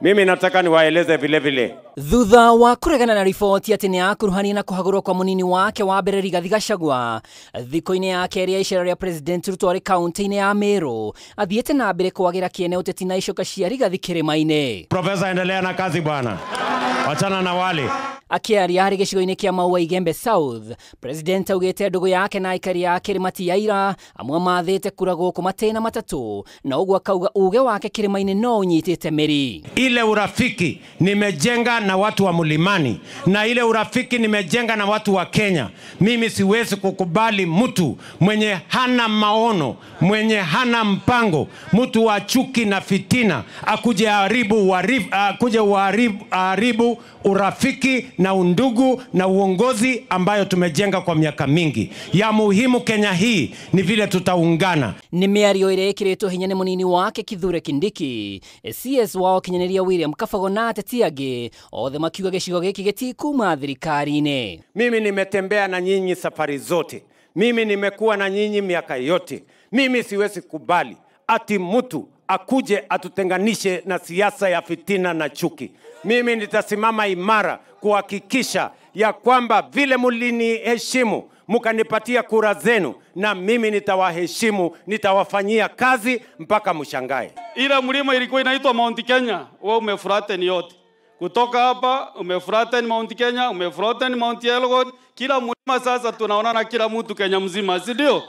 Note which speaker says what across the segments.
Speaker 1: Mimi nataka niwaeleze vile vile.
Speaker 2: Thutha wa kuregana na ripoti ati ni akuruhania na kuhagurwo kwa munini wake wa mbere Rigathi Gachagua thiko-ini ya keri ya icera ria president Ruto ari kaunti-ini ya Meru athiete na mbere kwagira kiene uteti na icoka cia Rigathi kirima-ini.
Speaker 1: Profesa, endelea na kazi bwana. Wachana na wale.
Speaker 2: Akiaria hari gicigo-ini kia Maua Igembe South, president augite ndugu yake na aikari ya Kirima ti yaira amwe mathite kurago ku matena matatu na ugwa kauga uge wake kirima-ini no unyitite meri.
Speaker 1: Ile urafiki nimejenga na watu wa Mlimani na ile urafiki nimejenga na watu wa Kenya. Mimi siwezi kukubali mtu mwenye hana maono, mwenye hana mpango, mtu wa chuki na fitina akuje haribu urafiki na undugu na uongozi ambayo tumejenga kwa miaka mingi. Ya muhimu Kenya hii ni vile tutaungana.
Speaker 2: Ni miario ire ikiretwo hinya ni munini wake Kithure Kindiki, CS wao kinyaneria William Kabago na ateti angi othe makiuga gicigo giki gitikuma thirikari-ini.
Speaker 1: Mimi nimetembea na nyinyi safari zote. Mimi nimekuwa na nyinyi miaka yote. Mimi siwezi kubali ati mtu akuje atutenganishe na siasa ya fitina na chuki. Mimi nitasimama imara kuhakikisha ya kwamba vile mliniheshimu mkanipatia kura zenu, na mimi nitawaheshimu, nitawafanyia kazi mpaka mshangae.
Speaker 3: Ile mlima ilikuwa inaitwa Mount Kenya, wewe umefuraten yote. Kutoka hapa umefuraten Mount Kenya, umefuraten Mount Elgon, kila mlima sasa tunaona na kila mtu Kenya mzima, si ndio?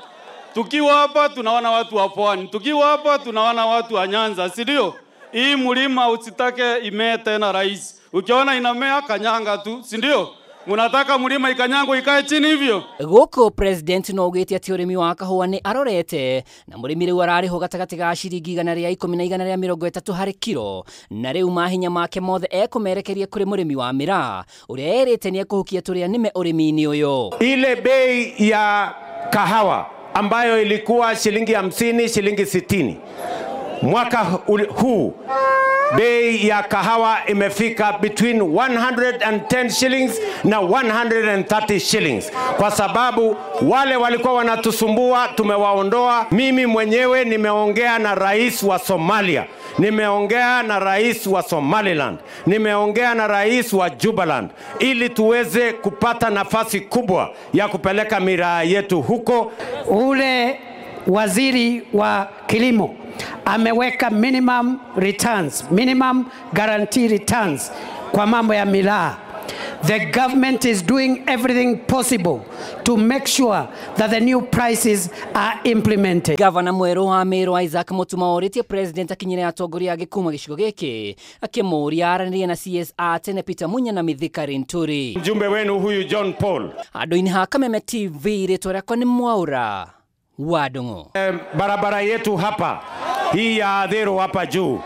Speaker 3: Tukiwa hapa tunaona watu wa Pwani, tukiwa hapa tunaona watu wa Nyanza, si ndio? Hii mlima usitake imee tena rais. Ukiona inamea kanyanga tu, si ndio? Munataka mlima ikanyango ikae chini hivyo?
Speaker 2: Goko president no ugite ati urimi wa kahua ni arorete na murimi riu arariho gatagati ga ciringi 110 na 130 hari kilo, na riu mahinya make mothe ekumerekeria kuri murimi wa miraa uria erite ni ekuhukia turia nime urimi-ini uyu.
Speaker 1: Ile bei ya kahawa ambayo ilikuwa shilingi 50, shilingi 60, mwaka huu bei ya kahawa imefika between 110 shillings na 130 shillings. Kwa sababu wale walikuwa wanatusumbua tumewaondoa. Mimi mwenyewe nimeongea na rais wa Somalia, nimeongea na rais wa Somaliland, nimeongea na rais wa Jubaland ili tuweze kupata nafasi kubwa ya kupeleka miraa yetu huko.
Speaker 4: Ule waziri wa kilimo ameweka minimum returns, minimum guarantee returns kwa mambo ya miraa. The government is doing everything possible to make sure that the new prices are implemented.
Speaker 2: Gavana mweru wa Meru Isaac Mutuma oritie president akinyire atongoria agikuma gicigo giki akimuria aranĩrie na CS atene Peter Munya na Mithika Rinturi.
Speaker 1: Mjumbe wenu huyu John Paul.
Speaker 2: Andu-ini ha Kameme TV ritwa riakwa ni Mwaura wa Ndung'u.
Speaker 1: Barabara yetu hapa hii ya Thero hapa juu